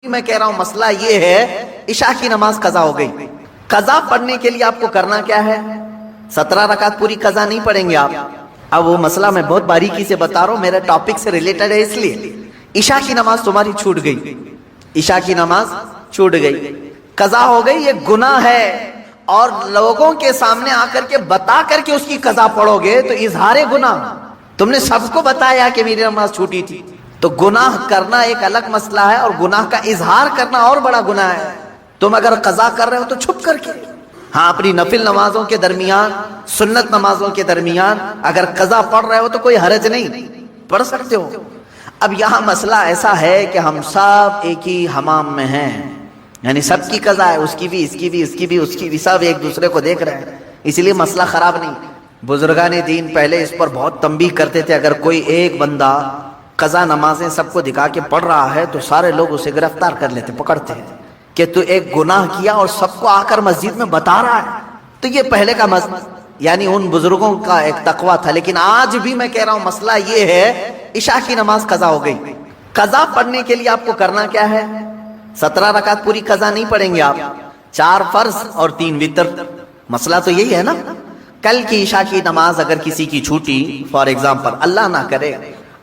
میں کہہ رہا ہوں مسئلہ یہ ہے، عشاء کی نماز قضا ہو گئی، قضا پڑھنے کے لیے آپ کو کرنا کیا ہے؟ 17 رکعت پوری قضا نہیں پڑھیں گے آپ۔ اب وہ مسئلہ میں بہت باریکی سے بتا رہا ہوں، میرے ٹاپک سے ریلیٹڈ ہے، اس لیے عشاء کی نماز تمہاری چھوٹ گئی، عشاء کی نماز چھوٹ گئی، قضا ہو گئی، یہ گناہ ہے، اور لوگوں کے سامنے آ کر کے بتا کر کے اس کی قضا پڑھو گے تو اظہار گناہ۔ تم نے سب کو بتایا کہ میری نماز چھوٹی تھی، تو گناہ کرنا ایک الگ مسئلہ ہے اور گناہ کا اظہار کرنا اور بڑا گناہ ہے۔ تم اگر قضا کر رہے ہو تو چھپ کر کے، ہاں اپنی نفل نمازوں کے درمیان، سنت نمازوں کے درمیان اگر قضا پڑھ رہے ہو تو کوئی حرج نہیں، پڑھ سکتے ہو۔ اب یہاں مسئلہ ایسا ہے کہ ہم سب ایک ہی حمام میں ہیں، یعنی سب کی قضا ہے، اس کی بھی، اس کی بھی، اس کی بھی، اس کی بھی، سب ایک دوسرے کو دیکھ رہے ہیں، اس لیے مسئلہ خراب نہیں۔ بزرگان دین پہلے اس پر بہت تنبیہ کرتے تھے، اگر کوئی ایک بندہ قضا نمازیں سب کو دکھا کے پڑھ رہا ہے تو سارے لوگ اسے گرفتار کر لیتے، پکڑتے ہیں کہ تو ایک گناہ کیا اور سب کو آ کر مسجد میں بتا رہا ہے۔ تو یہ پہلے کا مسئلہ، یعنی ان بزرگوں کا ایک تقویٰ تھا۔ لیکن آج بھی میں کہہ رہا ہوں مسئلہ یہ ہے، عشاء کی نماز قضا ہو گئی، قضا پڑھنے کے لیے آپ کو کرنا کیا ہے؟ 17 رکعت پوری قضا نہیں پڑھیں گے آپ، 4 فرض اور 3 وتر۔ مسئلہ تو یہی ہے نا۔ کل کی عشاء کی نماز اگر کسی کی چھوٹی، فار ایگزامپل اللہ نہ کرے،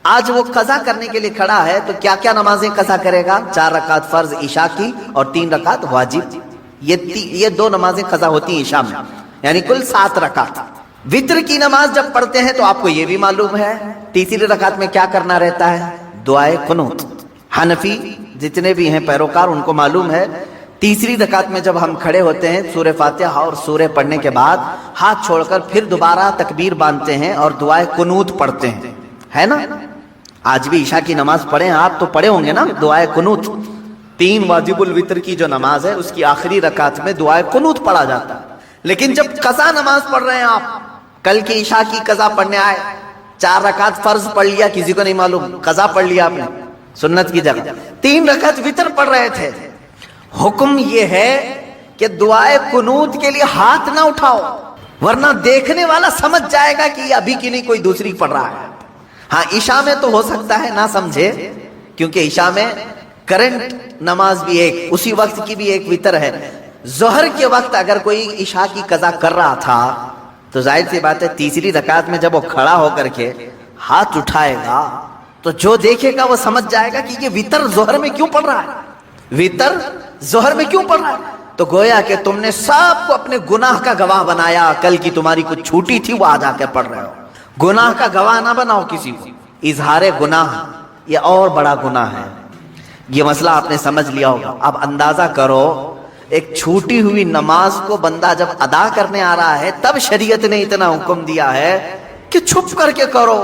آج وہ قضا کرنے کے لیے کھڑا ہے تو کیا کیا نمازیں قضا کرے گا؟ 4 رکعت فرض عشاء کی اور 3 رکعت واجب، یہ 2 نمازیں قضا ہوتی ہیں عشاء میں، یعنی کل 7 رکعت۔ وتر کی نماز جب پڑھتے ہیں تو آپ کو یہ بھی معلوم ہے تیسری رکعت میں کیا کرنا رہتا ہے؟ دعائے قنوت۔ حنفی جتنے بھی ہیں پیروکار ان کو معلوم ہے، تیسری رکعت میں جب ہم کھڑے ہوتے ہیں سورہ فاتحہ اور سورہ پڑھنے کے بعد ہاتھ چھوڑ کر پھر دوبارہ تکبیر باندھتے ہیں اور دعائے قنوت پڑھتے ہیں، ہے نا؟ آج بھی عشاء کی نماز پڑھیں آپ تو پڑھے ہوں گے نا دعائے قنوت۔ 3 واجب الوتر کی جو نماز ہے اس کی آخری رکعت میں دعائے قنوت پڑھا جاتا ہے۔ لیکن جب قضا نماز پڑھ رہے ہیں آپ، کل کی عشاء کی قضا پڑھنے آئے، 4 رکعت فرض پڑھ لیا، کسی کو نہیں معلوم قضا پڑھ لیا آپ نے سنت کی جگہ، 3 رکعت وتر پڑھ رہے تھے، حکم یہ ہے کہ دعائے قنوت کے لیے ہاتھ نہ اٹھاؤ، ورنہ دیکھنے والا سمجھ جائے گا کہ یہ ابھی کی نہیں کوئی دوسری پڑھ رہا ہے۔ ہاں عشاء میں تو ہو سکتا ہے نہ سمجھے، کیونکہ عشاء میں کرنٹ نماز بھی ایک، اسی وقت کی بھی ایک وتر ہے۔ ظہر کے وقت اگر کوئی عشاء کی قضا کر رہا تھا تو ظاہر سی بات ہے تیسری رکعت میں جب وہ کھڑا ہو کر کے ہاتھ اٹھائے گا تو جو دیکھے گا وہ سمجھ جائے گا کہ یہ وتر ظہر میں کیوں پڑھ رہا ہے، وتر ظہر میں کیوں پڑھ رہا ہے۔ تو گویا کہ تم نے سب کو اپنے گناہ کا گواہ بنایا، کل کی تمہاری کچھ چھوٹی تھی وہ آج آ کے پڑھ رہے ہو۔ گناہ کا گواہ نہ بناؤ کسی کو، اظہار گناہ یہ اور بڑا گناہ ہے۔ یہ مسئلہ آپ نے سمجھ لیا ہوگا۔ اب اندازہ کرو، ایک چھوٹی ہوئی نماز کو بندہ جب ادا کرنے آ رہا ہے تب شریعت نے اتنا حکم دیا ہے کہ چھپ کر کے کرو۔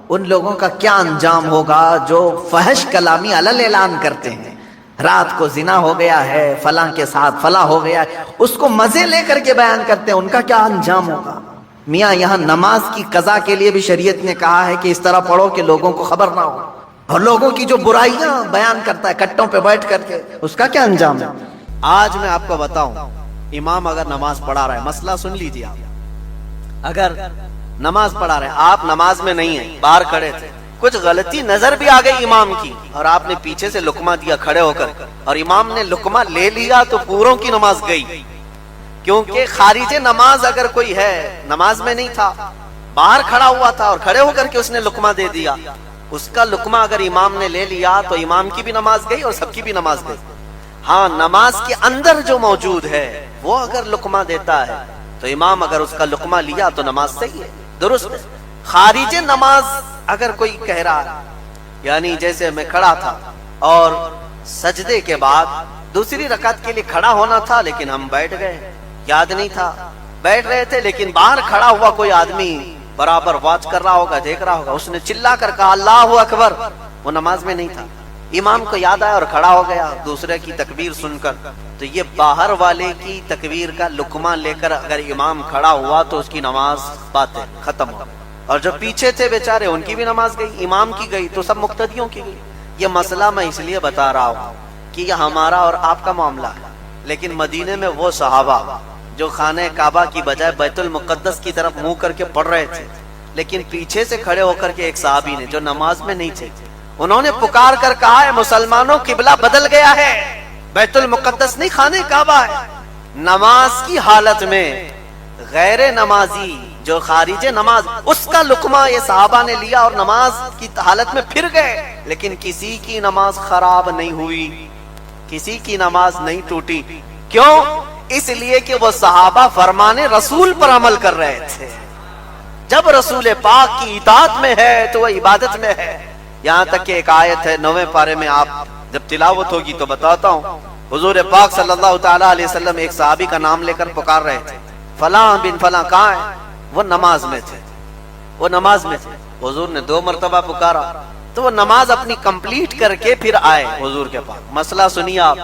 ان لوگوں کا کیا انجام ہوگا جو فحش کلامی علل اعلان کرتے ہیں، رات کو زنا ہو گیا ہے، فلاں کے ساتھ فلاں ہو گیا ہے، اس کو مزے لے کر کے بیان کرتے ہیں، ان کا کیا انجام ہوگا؟ میاں یہاں نماز کی قضا کے لیے بھی شریعت نے کہا ہے کہ اس طرح پڑھو کہ لوگوں کو خبر نہ ہو، اور لوگوں کی جو برائیاں بیان کرتا ہے کٹوں پہ بیٹھ کر کے، اس کا کیا انجام ہے؟ آج میں آپ کو بتاؤں، امام اگر نماز پڑھا رہا ہے، مسئلہ سن لیجیے آپ، اگر نماز پڑھا رہے ہیں، آپ نماز میں نہیں ہیں، باہر کھڑے تھے، کچھ غلطی نظر بھی آ گئی امام کی اور آپ نے پیچھے سے لقمہ دیا کھڑے ہو کر، اور امام نے لقمہ لے لیا تو پوروں کی نماز گئی، کیونکہ خارج نماز اگر کوئی ہے، نماز میں نہیں تھا، باہر کھڑا ہوا تھا اور کھڑے ہو کر کے اس نے لقمہ دے دیا، اس کا لقمہ اگر امام نے لے لیا تو امام کی بھی نماز گئی اور سب کی بھی نماز گئی۔ ہاں نماز کے اندر جو موجود ہے وہ اگر لقمہ دیتا ہے تو امام اگر اس کا لقمہ لیا تو نماز صحیح ہے، درست ہے۔ خارج نماز اگر کوئی کہہ رہا ہے، یعنی جیسے میں کھڑا تھا اور سجدے کے بعد دوسری رکعت کے لیے کھڑا ہونا تھا لیکن ہم بیٹھ گئے، یاد نہیں تھا، بیٹھ رہے تھے لیکن باہر کھڑا ہوا کوئی آدمی برابر واچ کر رہا ہوگا، دیکھ رہا ہوگا، اس نے چلا کر کہا اللہ اکبر، وہ نماز میں نہیں تھا، امام کو یاد آیا اور کھڑا ہو گیا دوسرے کی تکبیر سن کر، تو یہ باہر والے کی تکبیر کا لقمہ لے کر اگر امام کھڑا ہوا تو اس کی نماز باطل ختم ہو، اور جو پیچھے تھے بیچارے ان کی بھی نماز گئی، امام کی گئی تو سب مقتدیوں کی گئی۔ یہ مسئلہ میں اس لیے بتا رہا ہوں کہ یہ ہمارا اور آپ کا معاملہ ہے، لیکن مدینے میں وہ صحابہ جو خانہ کعبہ کی بجائے بیت المقدس کی طرف منہ کر کے پڑھ رہے تھے، لیکن پیچھے سے کھڑے ہو کر کے ایک صحابی نے جو نماز میں نہیں تھے انہوں نے پکار کر کہا ہے مسلمانوں قبلہ بدل گیا ہے، بیت المقدس نہیں خانہ کعبہ ہے۔ نماز کی حالت میں غیر نمازی جو خارج نماز اس کا لقمہ یہ صحابہ نے لیا اور نماز کی حالت میں پھر گئے، لیکن کسی کی نماز خراب نہیں ہوئی، کسی کی نماز نہیں ٹوٹی۔ کیوں؟ اس لیے کہ وہ صحابہ فرمان رسول پر عمل کر رہے تھے۔ جب رسول پاک کی اطاعت میں ہے تو وہ عبادت میں ہے۔ یہاں تک کہ ایک آیت ہے 9ویں پارے میں، آپ جب تلاوت ہوگی تو بتاتا ہوں، حضور پاک صلی اللہ تعالی علیہ وسلم ایک صحابی کا نام لے کر پکار رہے تھے، فلاں بن فلاں کہاں ہے؟ وہ نماز میں تھے، وہ نماز میں تھے۔ حضور نے 2 مرتبہ پکارا تو وہ نماز اپنی کمپلیٹ کر کے پھر آئے حضور کے پاس۔ مسئلہ سنیے آپ،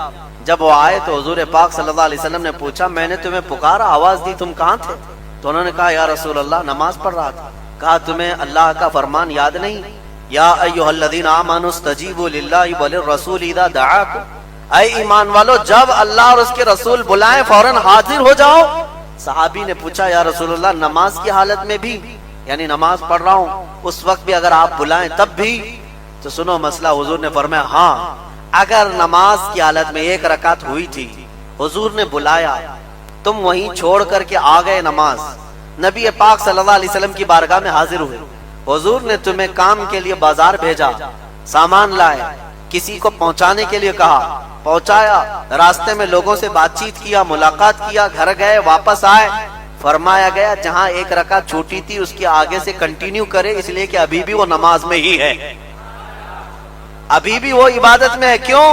جب وہ آئے تو حضور پاک صلی اللہ علیہ وسلم نے پوچھا میں نے تمہیں پکارا، آواز دی، تم کہاں تھے؟ تو انہوں نے کہا یا رسول اللہ نماز پڑھ رہا تھا۔ کہا تمہیں اللہ کا فرمان یاد نہیں؟ یا ایھا الذین آمنوا استجیبوا للہ وللرسول اذا دعاکم، اے ایمان والو جب اللہ اور اس کے رسول بلائیں فوراً حاضر ہو جاؤ۔ صحابی نے پوچھا یا رسول اللہ نماز کی حالت میں بھی، یعنی نماز پڑھ رہا ہوں اس وقت بھی اگر آپ بلائیں تب بھی؟ تو سنو مسئلہ، حضور نے فرمایا ہاں اگر نماز کی حالت میں 1 رکعت ہوئی تھی، حضور نے بلایا، تم وہیں چھوڑ کر کے آ گئے نماز، نبی پاک صلی اللہ علیہ وسلم کی بارگاہ میں حاضر ہوئے، حضور نے تمہیں کام کے لیے بازار بھیجا، سامان لائے، کسی کو پہنچانے کے لیے کہا، پہنچایا، راستے میں لوگوں سے بات چیت کیا، ملاقات کیا، گھر گئے، واپس آئے، فرمایا گیا جہاں 1 رکعت چھوٹی تھی اس کی آگے سے کنٹینیو کرے، اس لیے کہ ابھی بھی وہ نماز میں ہی ہے، ابھی بھی وہ عبادت میں ہے۔ کیوں؟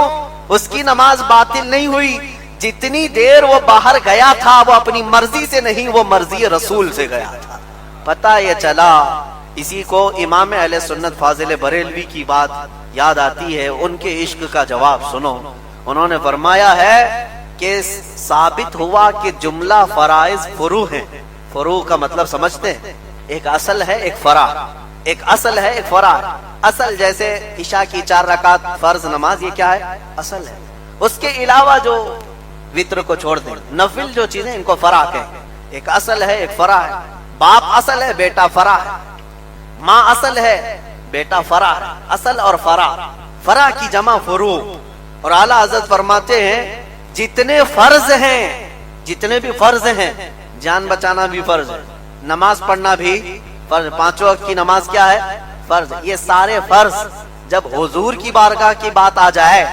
اس کی نماز باطل نہیں ہوئی، جتنی دیر وہ باہر گیا تھا وہ اپنی مرضی سے نہیں، وہ مرضی رسول سے گیا تھا۔ پتہ یہ چلا، اسی کو امام اہل سنت فاضل بریلوی کی بات یاد آتی ہے، ان کے عشق کا جواب سنو۔ انہوں نے فرمایا ہے کہ ثابت ہوا کہ جملہ فرائض فروع ہیں۔ فروع کا مطلب سمجھتے ہیں؟ ایک اصل ہے ایک فرع، ایک اصل ہے ایک فرع۔ اصل جیسے عشاء کی 4 رکعت فرض نماز، یہ کیا ہے؟ اصل ہے۔ اس کے علاوہ جو وطر کو چھوڑ دیں، نفل جو چیزیں، ان کو فرع کہیں۔ ایک اصل ہے ایک فرع ہے۔ باپ اصل ہے، بیٹا فرع ہے۔ ماں اصل ہے، بیٹا فرع ہے۔ اصل اور فرع، فرع کی جمع فروع۔ اور اعلیٰ حضرت فرماتے ہیں جتنے فرض ہیں، جتنے بھی فرض ہیں، جان بچانا بھی فرض ہے، نماز پڑھنا بھی فرض، 5 وقت کی نماز کیا ہے؟ فرض۔ یہ سارے فرض جب حضور کی بارگاہ کی بات آ جائے،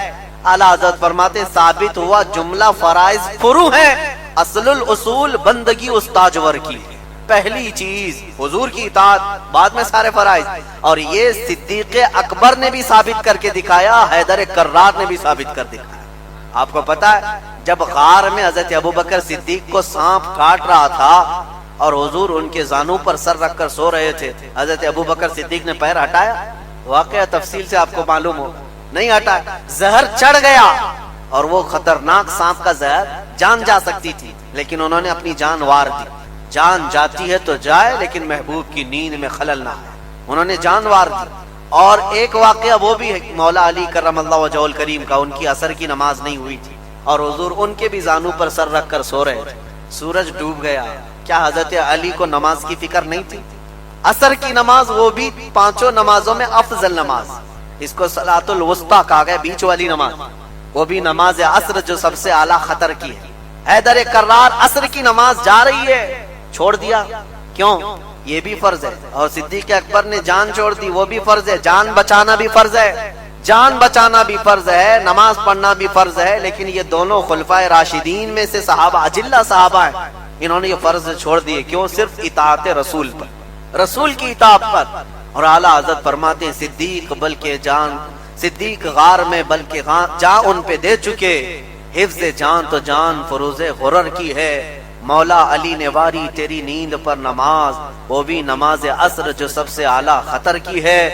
اعلیٰ حضرت فرماتے ہیں ثابت ہوا جملہ فرائض فروع ہیں، اصل الاصول بندگی استاجور کی، پہلی چیز حضور کی اطاعت، بعد میں سارے فرائض۔ اور یہ صدیق اکبر نے بھی ثابت کر کے دکھایا، حیدر کرار نے بھی ثابت کر دکھایا۔ آپ کو پتا ہے جب غار میں حضرت ابوبکر صدیق کو سانپ کاٹ رہا تھا اور حضور ان کے زانوں پر سر رکھ کر سو رہے تھے، حضرت ابوبکر صدیق نے پیر ہٹایا؟ واقعہ تفصیل سے آپ کو معلوم ہو، نہیں ہٹایا، زہر چڑھ گیا، اور وہ خطرناک سانپ کا زہر جان جا سکتی تھی، لیکن انہوں نے اپنی جان وار دی۔ جان جاتی ہے تو جائے، لیکن محبوب کی نیند میں خلل نہ ہے، انہوں نے جان وار دی۔ اور ایک واقعہ وہ بھی ہے مولا علی کرم اللہ وجہہ الکریم کا، ان کی عصر کی نماز نہیں ہوئی تھی اور حضور ان کے بھی زانوں پر سر رکھ کر سو رہے تھے، سورج ڈوب گیا، کیا حضرت علی کو نماز کی فکر نہیں تھی؟ عصر کی نماز، وہ بھی 5 نمازوں میں افضل نماز، اس کو صلاۃ الوسطیٰ کہا گیا، بیچ والی نماز، وہ بھی نماز عصر جو سب سے اعلیٰ خطر کی ہے۔ حیدر کرار عصر کی نماز جا رہی ہے، چھوڑ دیا، کیوں؟ یہ بھی فرض ہے۔ اور صدیق اکبر نے جان چھوڑ دی، وہ بھی فرض ہے۔ جان بچانا بھی فرض ہے، جان بچانا بھی فرض ہے، نماز پڑھنا بھی فرض ہے، لیکن یہ دونوں خلفائے راشدین میں سے صحابہ، اجلہ صحابہ ہیں، انہوں نے یہ فرض چھوڑ دیے، کیوں؟ صرف اطاعت رسول پر، رسول کی اطاعت پر۔ اور اعلیٰ حضرت فرماتے ہیں صدیق بلکہ جان، صدیق غار میں بلکہ جان ان پہ دے چکے، حفظ جان تو جان فروز غرر کی ہے، مولا علی نے واری تیری نیند پر نماز، وہ بھی نماز عصر جو سب سے اعلیٰ خطر کی ہے۔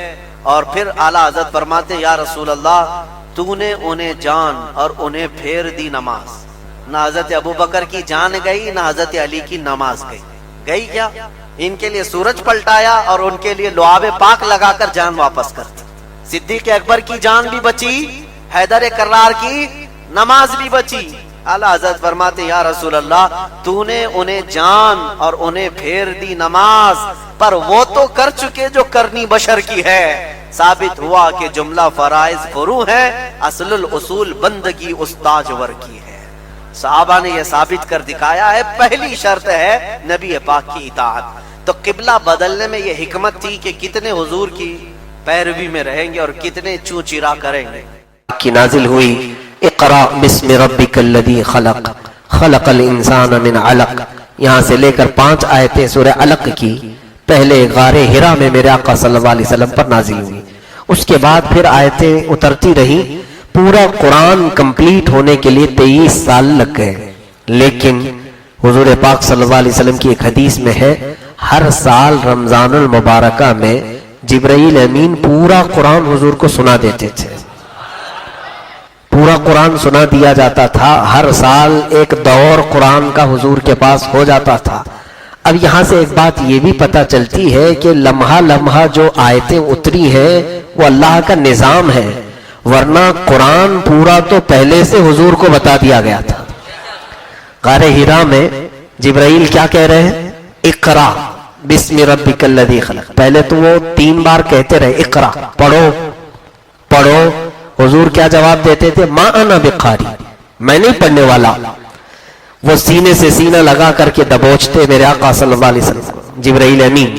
اور پھر اعلیٰ حضرت فرماتے ہیں یا رسول اللہ تو نے انہیں جان اور انہیں پھیر دی نماز، نہ حضرت ابوبکر کی جان گئی نہ حضرت علی کی نماز گئی، گئی کیا؟ ان کے لیے سورج پلٹایا اور ان کے لیے لعاب پاک لگا کر جان واپس کرتی۔ صدیق اکبر کی جان بھی بچی، حیدر کرار کی نماز بھی بچی۔ اعلیٰ حضرت فرماتے یا رسول اللہ تو نے انہیں جان اور انہیں پھیر دی نماز، پر وہ تو کر چکے جو کرنی بشر کی ہے، ثابت ہوا کہ جملہ فرائض فرو ہے، اصل الاصول بندگی استاجور کی ہے۔ صحابہ نے یہ ثابت کر دکھایا ہے، پہلی شرط ہے نبی پاک کی اطاعت۔ تو قبلہ بدلنے میں یہ حکمت تھی کہ کتنے حضور کی پیروی میں رہیں گے اور کتنے چوں چرا کریں گے۔ کی نازل ہوئی اقرا بسم ربک الذی خلق خلق الانسان من علق، یہاں سے لے کر 5 آیتیں سورہ علق کی پہلے غار حرا میں میرے آقا صلی اللہ علیہ وسلم پر نازل ہوئی۔ اس کے بعد پھر آیتیں اترتی رہی، پورا قرآن کمپلیٹ ہونے کے لیے 23 سال لگ گئے۔ لیکن حضور پاک صلی اللہ علیہ وسلم کی ایک حدیث میں ہے، ہر سال رمضان المبارکہ میں جبرائیل امین پورا قرآن حضور کو سنا دیتے تھے، پورا قرآن سنا دیا جاتا تھا۔ ہر سال ایک دور قرآن کا حضور کے پاس ہو جاتا تھا۔ اب یہاں سے ایک بات یہ بھی پتہ چلتی ہے کہ لمحہ لمحہ جو آیتیں اتری ہیں وہ اللہ کا نظام ہے، ورنہ قرآن پورا تو پہلے سے حضور کو بتا دیا گیا تھا۔ غار حرا میں جبرائیل کیا کہہ رہے ہیں؟ اقرا بسم ربک الذی خلق۔ پہلے تو وہ 3 بار کہتے رہے اقرا، پڑھو پڑھو۔ حضور کیا جواب دیتے تھے؟ ما انا بقاری، میں نہیں پڑھنے والا۔ وہ سینے سے سینہ لگا کر کے دبوچتے میرے آقا صلی اللہ علیہ وسلم جبرائیل امین۔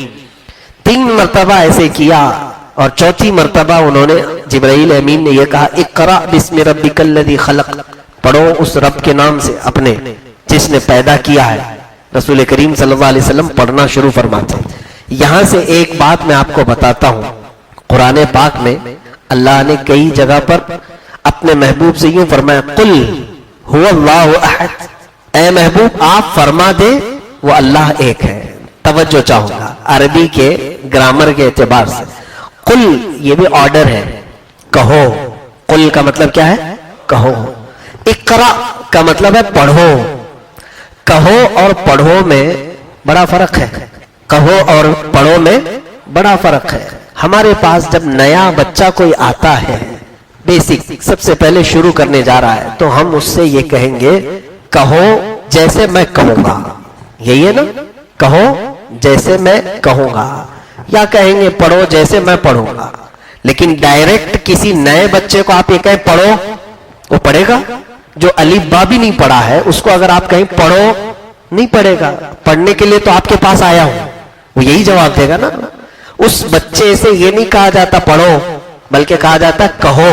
3 مرتبہ ایسے کیا اور 4تھی مرتبہ انہوں نے جبرائیل امین نے یہ کہا اقرا بسم ربک الذی خلق، پڑھو اس رب کے نام سے اپنے جس نے پیدا کیا ہے۔ رسول کریم صلی اللہ علیہ وسلم پڑھنا شروع فرماتے ہیں۔ یہاں سے ایک بات میں آپ کو بتاتا ہوں، قرآن پاک میں اللہ نے کئی جگہ پر اپنے محبوب سے یوں فرمایا قل هو اللہ احد، اے محبوب آپ فرما دے وہ اللہ ایک ہے۔ توجہ چاہوں گا عربی کے گرامر کے اعتبار سے، قل یہ بھی آرڈر ہے، کہو۔ قل کا مطلب کیا ہے؟ کہو۔ اقرا کا مطلب ہے پڑھو۔ کہو اور پڑھو میں بڑا فرق ہے، کہو اور پڑھو میں بڑا فرق ہے۔ ہمارے پاس جب نیا بچہ کوئی آتا ہے، بیسک سب سے پہلے شروع کرنے جا رہا ہے، تو ہم اس سے یہ کہیں گے کہو جیسے میں کہوں گا، یہی ہے نا، کہو جیسے میں کہوں گا، یا کہیں گے پڑھو جیسے میں پڑھوں گا۔ لیکن ڈائریکٹ کسی نئے بچے کو آپ یہ کہیں پڑھو، وہ پڑھے گا؟ جو الف با بھی نہیں پڑھا ہے اس کو اگر آپ کہیں پڑھو، نہیں پڑھے گا۔ پڑھنے کے لیے تو آپ کے پاس آیا ہوں، وہ یہی جواب دے گا نا۔ اس بچے سے یہ نہیں کہا جاتا پڑھو، بلکہ کہا جاتا کہو۔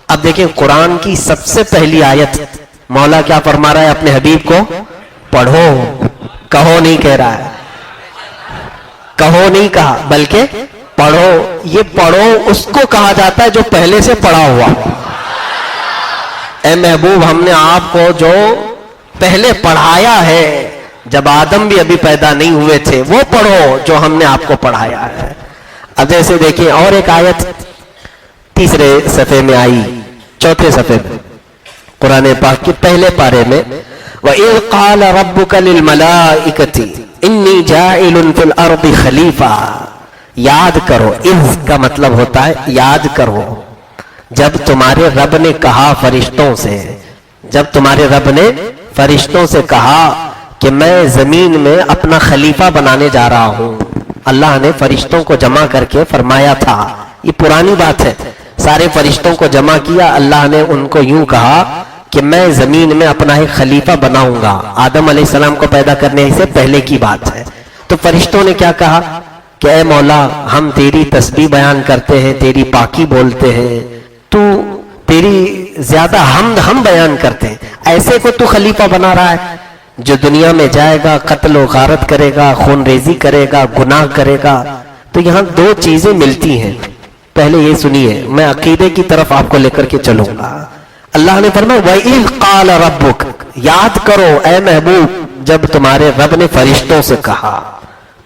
اب دیکھیں قرآن کی سب سے پہلی آیت مولا کیا فرما رہا ہے اپنے حبیب کو؟ پڑھو، کہو نہیں کہہ رہا ہے، کہو نہیں کہا بلکہ پڑھو۔ یہ پڑھو اس کو کہا جاتا ہے جو پہلے سے پڑھا ہوا۔ اے محبوب ہم نے آپ کو جو پہلے پڑھایا ہے، جب آدم بھی ابھی پیدا نہیں ہوئے تھے، وہ پڑھو جو ہم نے آپ کو پڑھایا ہے۔ اب جیسے دیکھیں اور ایک آیت 3 صفحے میں آئی، 4 صفحے میں قرآن پاک کے پہلے پارے میں وَإِذْ قَالَ رَبُّكَ لِلْمَلَائِكَةِ إِنِّي جَاعِلٌ فِي الْأَرْضِ خَلِيفَةً۔ یاد کرو، اذ کا مطلب ہوتا ہے یاد کرو، جب تمہارے رب نے کہا فرشتوں سے، جب تمہارے رب نے فرشتوں سے کہا کہ میں زمین میں اپنا خلیفہ بنانے جا رہا ہوں، اللہ نے فرشتوں کو جمع کر کے فرمایا تھا، یہ پرانی بات ہے، سارے فرشتوں کو جمع کیا، اللہ نے ان کو یوں کہا کہ میں زمین میں اپنا ایک خلیفہ بناؤں گا۔ آدم علیہ السلام کو پیدا کرنے سے پہلے کی بات ہے۔ تو فرشتوں نے کیا کہا کہ اے مولا ہم تیری تسبیح بیان کرتے ہیں، تیری پاکی بولتے ہیں، تو تیری زیادہ حمد ہم بیان کرتے ہیں، ایسے کو تو خلیفہ بنا رہا ہے جو دنیا میں جائے گا، قتل و غارت کرے گا، خون ریزی کرے گا، گناہ کرے گا۔ تو یہاں 2 چیزیں ملتی ہیں، پہلے یہ سنیے، میں عقیدے کی طرف آپ کو لے کر کے چلوں گا۔ اللہ نے فرمایا وَإِذْ قَالَ رَبُّكَ، یاد کرو اے محبوب جب تمہارے رب نے فرشتوں سے کہا۔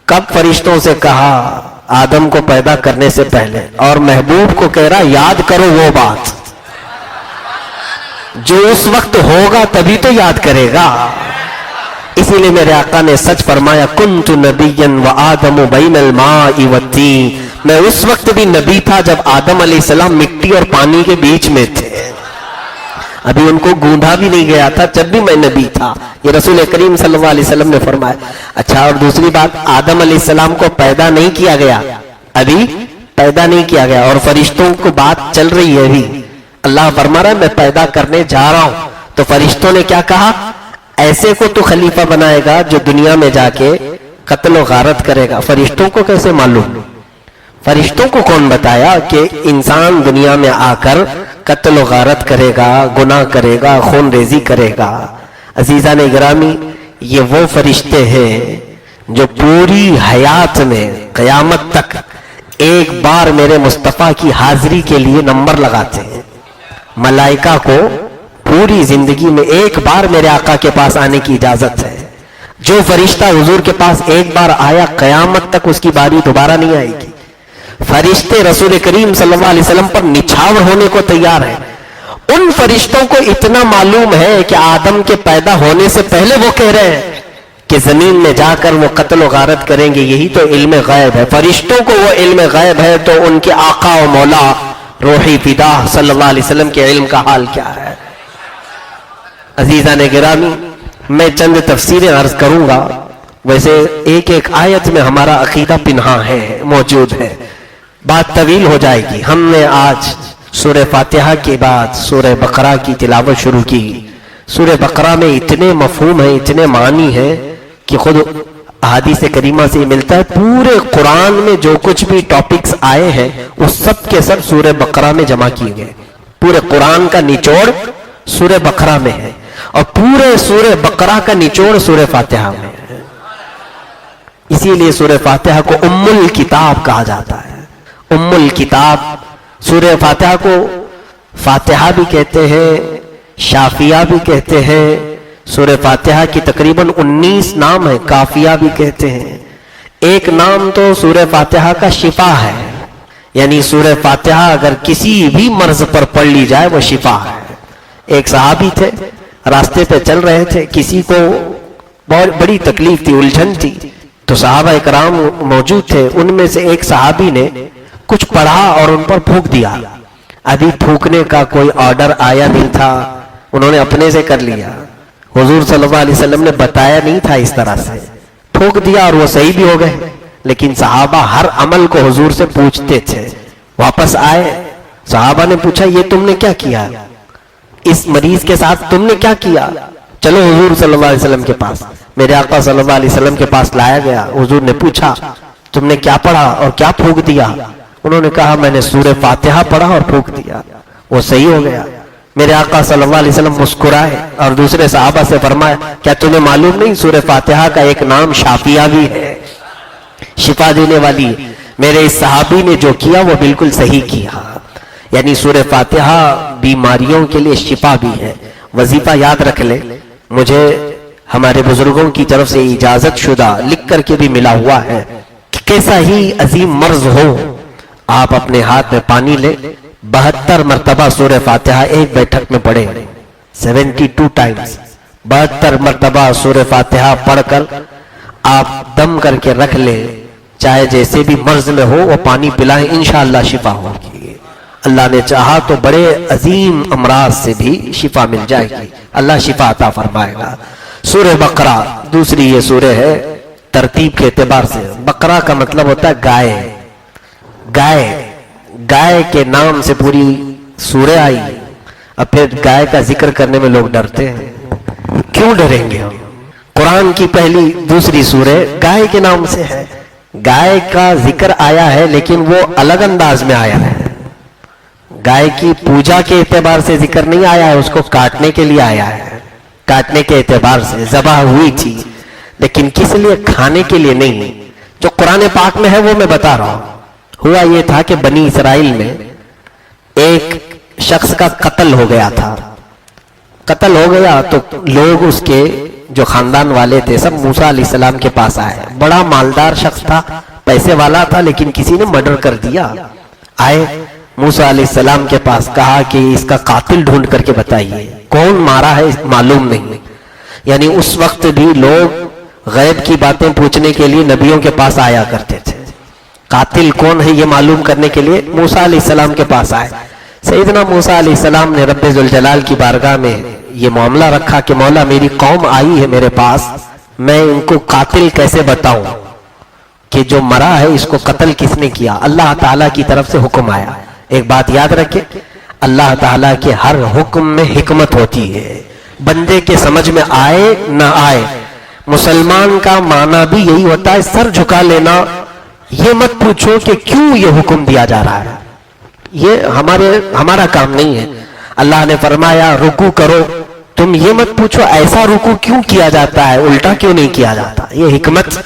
کب فرشتوں سے کہا؟ آدم کو پیدا کرنے سے پہلے، اور محبوب کو کہہ رہا یاد کرو وہ بات جو اس وقت ہوگا تبھی تو یاد کرے گا۔ اسی لیے میرے آقا نے سچ فرمایا كُنْتُ نَبِيًّا وَآدَمُ بَيْنَ الْمَاءِ وَالطِّينِ، میں اس وقت بھی نبی تھا جب آدم علیہ السلام مٹی اور پانی کے بیچ میں تھے، ابھی ان کو گوندا بھی نہیں گیا تھا جب بھی میں نبی تھا، یہ رسول کریم صلی اللہ علیہ وسلم نے فرمایا۔ اچھا، اور دوسری بات، آدم علیہ السلام کو پیدا نہیں کیا گیا، ابھی پیدا نہیں کیا گیا، اور فرشتوں کو بات چل رہی ہے ابھی. اللہ فرما رہا ہے میں پیدا کرنے جا رہا ہوں. تو فرشتوں نے کیا کہا؟ ایسے کو تو خلیفہ بنائے گا جو دنیا میں جا کے قتل و غارت کرے گا. فرشتوں کو کیسے معلوم؟ فرشتوں کو کون بتایا کہ انسان دنیا میں آ کر قتل و غارت کرے گا، گناہ کرے گا، خون ریزی کرے گا؟ عزیزان گرامی، یہ وہ فرشتے ہیں جو پوری حیات میں قیامت تک ایک بار میرے مصطفیٰ کی حاضری کے لیے نمبر لگاتے ہیں. ملائکہ کو پوری زندگی میں ایک بار میرے آقا کے پاس آنے کی اجازت ہے. جو فرشتہ حضور کے پاس ایک بار آیا قیامت تک اس کی باری دوبارہ نہیں آئے گی. فرشتے رسول کریم صلی اللہ علیہ وسلم پر نچھاور ہونے کو تیار ہیں. ان فرشتوں کو اتنا معلوم ہے کہ آدم کے پیدا ہونے سے پہلے وہ کہہ رہے ہیں کہ زمین میں جا کر وہ قتل و غارت کریں گے. یہی تو علم غیب ہے. فرشتوں کو وہ علم غیب ہے تو ان کے آقا و مولا روحی فدا صلی اللہ علیہ وسلم کے علم کا حال کیا ہے؟ عزیزان گرامی، میں چند تفسیریں عرض کروں گا. ویسے ایک ایک آیت میں ہمارا عقیدہ پنہاں ہے، موجود ہے. بات طویل ہو جائے گی. ہم نے آج سورہ فاتحہ کے بعد سورہ بقرہ کی تلاوت شروع کی. سورہ بقرہ میں اتنے مفہوم ہیں، اتنے معنی ہیں کہ خود احادیث کریمہ سے ملتا ہے. پورے قرآن میں جو کچھ بھی ٹاپکس آئے ہیں وہ سب کے سب سورہ بقرہ میں جمع کیے گئے. پورے قرآن کا نچوڑ سورہ بقرہ میں ہے، اور پورے سورہ بقرہ کا نچوڑ سورہ فاتحہ میں ہے. اسی لیے سورہ فاتحہ کو ام الکتاب کہا جاتا ہے. ام الکتاب. سورہ فاتحہ کو فاتحہ بھی کہتے ہیں، شافیہ بھی کہتے ہیں. سورہ فاتحہ کی تقریباً 19 نام ہیں. کافیہ بھی کہتے ہیں. ایک نام تو سورہ فاتحہ کا شفا ہے، یعنی سورہ فاتحہ اگر کسی بھی مرض پر پڑھ لی جائے وہ شفا ہے. ایک صحابی تھے، راستے پہ چل رہے تھے، کسی کو بہت بڑی تکلیف تھی، الجھن تھی. تو صحابہ اکرام موجود تھے. ان میں سے ایک صحابی نے کچھ پڑھا اور ان پر پھونک دیا. ابھی پھونکنے کا کوئی آرڈر آیا نہیں تھا، انہوں نے اپنے سے کر لیا. حضور صلی اللہ علیہ وسلم نے بتایا نہیں تھا اس طرح سے. پھونک دیا اور وہ صحیح بھی ہو گئے. لیکن صحابہ ہر عمل کو حضور سے پوچھتے تھے. واپس آئے، صحابہ نے پوچھا یہ تم نے کیا کیا؟ اس مریض کے ساتھ تم نے کیا کیا؟ چلو حضور صلی اللہ علیہ وسلم کے پاس. میرے آقا صلی اللہ علیہ وسلم کے پاس لایا گیا. حضور نے پوچھا تم نے کیا پڑھا اور کیا پھونک دیا؟ انہوں نے کہا میں نے سورہ فاتحہ پڑھا اور پھونک دیا، وہ صحیح ہو گیا. میرے آقا صلی اللہ علیہ وسلم مسکرائے اور دوسرے صحابہ سے فرمایا کیا تمہیں معلوم نہیں سورہ فاتحہ کا ایک نام شافیہ بھی ہے، شفا دینے والی؟ میرے اس صحابی نے جو کیا وہ بالکل صحیح کیا. یعنی سورہ فاتحہ بیماریوں کے لیے شفا بھی ہے. وظیفہ یاد رکھ لیں، مجھے ہمارے بزرگوں کی طرف سے اجازت شدہ لکھ کر کے بھی ملا ہوا ہے کہ کیسا ہی عظیم مرض ہو آپ اپنے ہاتھ میں پانی لیں، 72 مرتبہ سورہ فاتحہ ایک بیٹھک میں پڑھیں. 72 ٹائمز 72 مرتبہ سورہ فاتحہ پڑھ کر آپ دم کر کے رکھ لیں. چاہے جیسے بھی مرض میں ہو وہ پانی پلائیں، انشاءاللہ شفا ہوگی. اللہ نے چاہا تو بڑے عظیم امراض سے بھی شفا مل جائے گی. اللہ شفا عطا فرمائے گا. سورہ بقرہ دوسری یہ سورہ ہے ترتیب کے اعتبار سے. بقرہ کا مطلب ہوتا ہے گائے. گائے کے نام سے پوری سورہ آئی. اب پھر گائے کا ذکر کرنے میں لوگ ڈرتے ہیں. کیوں ڈریں گے ہم؟ قرآن کی پہلی دوسری سورہ گائے کے نام سے ہے. گائے کا ذکر آیا ہے لیکن وہ الگ انداز میں آیا ہے. گائے کی پوجا کے اعتبار سے ذکر نہیں آیا ہے، اس کو کاٹنے کے لیے آیا ہے. کاٹنے کے اعتبار سے ذبح ہوئی تھی، لیکن کس لیے؟ کھانے کے لیے نہیں. جو قرآن پاک میں ہے وہ میں بتا رہا ہوں. ہوا یہ تھا کہ بنی اسرائیل میں ایک شخص کا قتل ہو گیا تھا. قتل ہو گیا تو لوگ اس کے جو خاندان والے تھے سب موسیٰ علیہ السلام کے پاس آئے. بڑا مالدار شخص تھا، پیسے والا تھا، لیکن کسی نے مرڈر کر دیا. آئے موسیٰ علیہ السلام کے پاس، کہا کہ اس کا قاتل ڈھونڈ کر کے بتائیے کون مارا ہے، معلوم نہیں. یعنی اس وقت بھی لوگ غیب کی باتیں پوچھنے کے لیے نبیوں کے پاس آیا کرتے تھے. قاتل کون ہے یہ معلوم کرنے کے لیے موسیٰ علیہ السلام کے پاس آئے. سیدنا موسیٰ علیہ السلام نے رب ذوالجلال کی بارگاہ میں یہ معاملہ رکھا کہ مولا میری قوم آئی ہے میرے پاس، میں ان کو قاتل کیسے بتاؤں؟ کہ جو مرا ہے اس کو قتل کس نے کیا؟ اللہ تعالیٰ کی طرف سے حکم آیا. ایک بات یاد رکھیں، اللہ تعالیٰ کے ہر حکم میں حکمت ہوتی ہے، بندے کے سمجھ میں آئے نہ آئے. مسلمان کا معنی بھی یہی ہوتا ہے، سر جھکا لینا. یہ مت پوچھو کہ کیوں یہ حکم دیا جا رہا ہے، یہ ہمارا کام نہیں ہے. اللہ نے فرمایا رکوع کرو، تم یہ مت پوچھو ایسا رکوع کیوں کیا جاتا ہے، الٹا کیوں نہیں کیا جاتا. یہ حکمت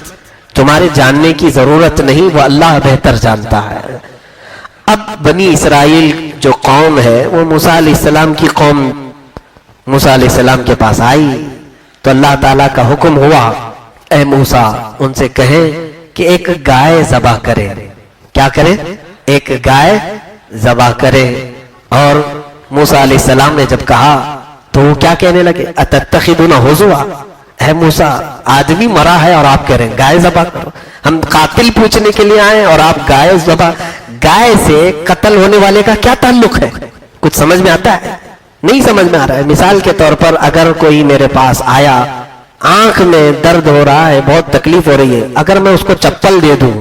تمہارے جاننے کی ضرورت نہیں، وہ اللہ بہتر جانتا ہے. اب بنی اسرائیل جو قوم ہے وہ موسیٰ علیہ السلام کی قوم موسیٰ علیہ السلام کے پاس آئی تو اللہ تعالیٰ کا حکم ہوا، اے موسیٰ ان سے کہیں کہ ایک گائے ذبح کرے. کیا کرے؟ ایک گائے ذبح کرے. اور موسیٰ علیہ السلام نے جب کہا تو وہ کیا کہنے لگے؟ اتتخذون ہزوا، اے موسیٰ آدمی مرا ہے اور آپ کہہ رہے ہیں گائے ذبح کرو. ہم قاتل پوچھنے کے لیے آئے اور آپ گائے ذبح. گائے سے قتل ہونے والے کا کیا تعلق ہے؟ کچھ سمجھ میں آتا ہے؟ نہیں سمجھ میں آ رہا ہے. مثال کے طور پر اگر کوئی میرے پاس آیا، آنکھ میں درد ہو رہا ہے، بہت تکلیف ہو رہی ہے، اگر میں اس کو چپل دے دوں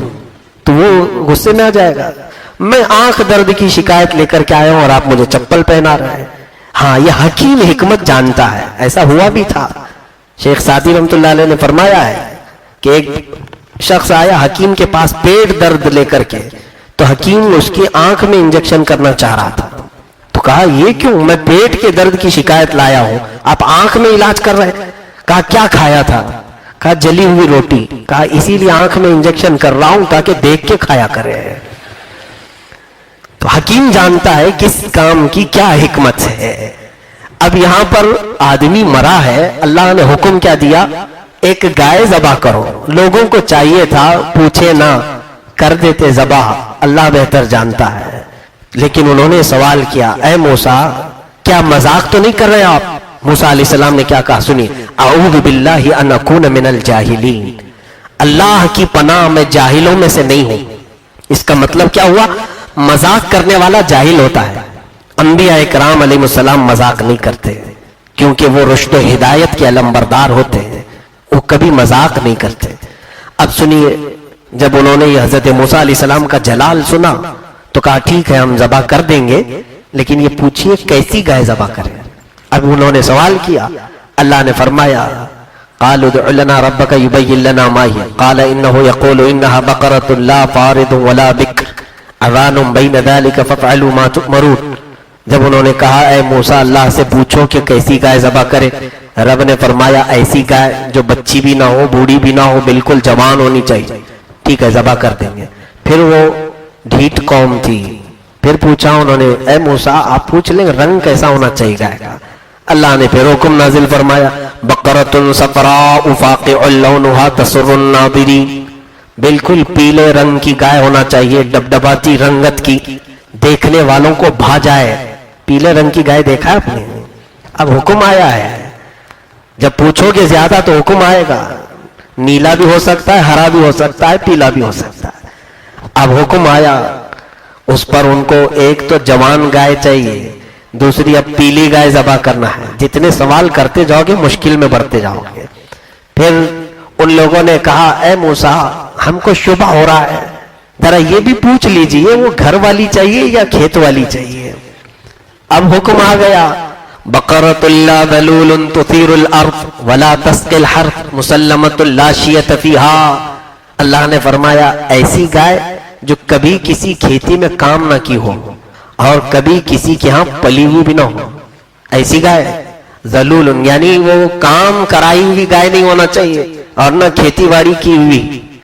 تو وہ غصے میں آ جائے گا. میں آنکھ درد کی شکایت لے کر کے آیا ہوں اور آپ مجھے چپل پہنا رہے ہیں. ہاں یہ حکیم حکمت جانتا ہے. ایسا ہوا بھی تھا. شیخ سعدی رحمۃ اللہ علیہ نے فرمایا ہے کہ ایک شخص آیا حکیم کے پاس پیٹ درد لے کر کے، تو حکیم اس کی آنکھ میں انجیکشن کرنا چاہ رہا تھا. تو کہا یہ کیوں؟ میں پیٹ کے درد کی شکایت لایا ہوں، آپ آنکھ میں علاج کر رہے ہیں. کہا کیا کھایا تھا؟ کہا جلی ہوئی روٹی. کہا اسی لیے آنکھ میں انجیکشن کر رہا ہوں تاکہ دیکھ کے کھایا کرے. تو حکیم جانتا ہے کس کام کی کیا حکمت ہے. اب یہاں پر آدمی مرا ہے، اللہ نے حکم کیا دیا؟ ایک گائے ذبح کرو. لوگوں کو چاہیے تھا پوچھے نہ، کر دیتے ذبح، اللہ بہتر جانتا ہے. لیکن انہوں نے سوال کیا، اے موسیٰ کیا مذاق تو نہیں کر رہے آپ؟ موسیٰ علیہ السلام نے کیا کہا سنی، اعوذ باللہ ان اکون من الجاہلین، اللہ کی پناہ میں جاہلوں میں سے نہیں ہوں. اس کا مطلب کیا ہوا؟ مذاق کرنے والا جاہل ہوتا ہے. انبیاء اکرام علیہ السلام مذاق نہیں کرتے کیونکہ وہ رشد و ہدایت کے علمبردار ہوتے ہیں، وہ کبھی مذاق نہیں کرتے. اب سنیے، جب انہوں نے یہ حضرت موسیٰ علیہ السلام کا جلال سنا تو کہا ٹھیک ہے ہم ذبح کر دیں گے، لیکن یہ پوچھئے کیسی گائے ذبح کریں. اب انہوں نے سوال کیا، اللہ نے فرمایا قالوا ادع لنا ربك يبين لنا ما هي قال انه يقول انها بقرة لا فارض ولا بكر عوان بين ذلك فافعلوا ما تؤمرون. جب انہوں نے کہا اے موسیٰ اللہ سے پوچھو کہ کیسی گائے ذبح کرے، رب نے فرمایا ایسی گائے جو بچی بھی نہ ہو، بوڑھی بھی نہ ہو، بالکل جوان ہونی چاہیے. ٹھیک ہے ذبح کر دیں گے. پھر وہ ڈھیٹ قوم تھی، پھر پوچھا انہوں نے اے موسیٰ آپ پوچھ لیں رنگ کیسا ہونا چاہیے گائے کا. اللہ نے پھر حکم نازل فرمایا بقرۃ صفراء فاقع لونها تسر الناظرین، بالکل پیلے رنگ کی گائے ہونا چاہیے، ڈبڈباتی رنگت کی، دیکھنے والوں کو بھا جائے. پیلے رنگ کی گائے دیکھا آپ نے؟ اب حکم آیا ہے، جب پوچھو گے زیادہ تو حکم آئے گا. نیلا بھی ہو سکتا ہے، ہرا بھی ہو سکتا ہے، پیلا بھی ہو سکتا ہے. اب حکم آیا اس پر ان کو ایک تو جوان گائے چاہیے، دوسری اب پیلی گائے ذبح کرنا ہے. جتنے سوال کرتے جاؤ گے مشکل میں بڑھتے جاؤ گے. پھر ان لوگوں نے کہا اے موسیٰ ہم کو شبہ ہو رہا ہے، ذرا یہ بھی پوچھ لیجئے وہ گھر والی چاہیے یا کھیت والی چاہیے. اب حکم آ گیا بقرۃ لا ذلول تثیر الارض ولا تسقی الحرث مسلمۃ لا شیۃ فیہا. اللہ نے فرمایا ایسی گائے جو کبھی کسی کھیتی میں کام نہ کی ہو اور کبھی کسی کے ہاں پلی ہوئی بھی نہ ہو، ایسی گائے. ذلول یعنی وہ کام کرائی ہوئی گائے نہیں ہونا چاہیے اور نہ کھیتی باڑی کی ہوئی.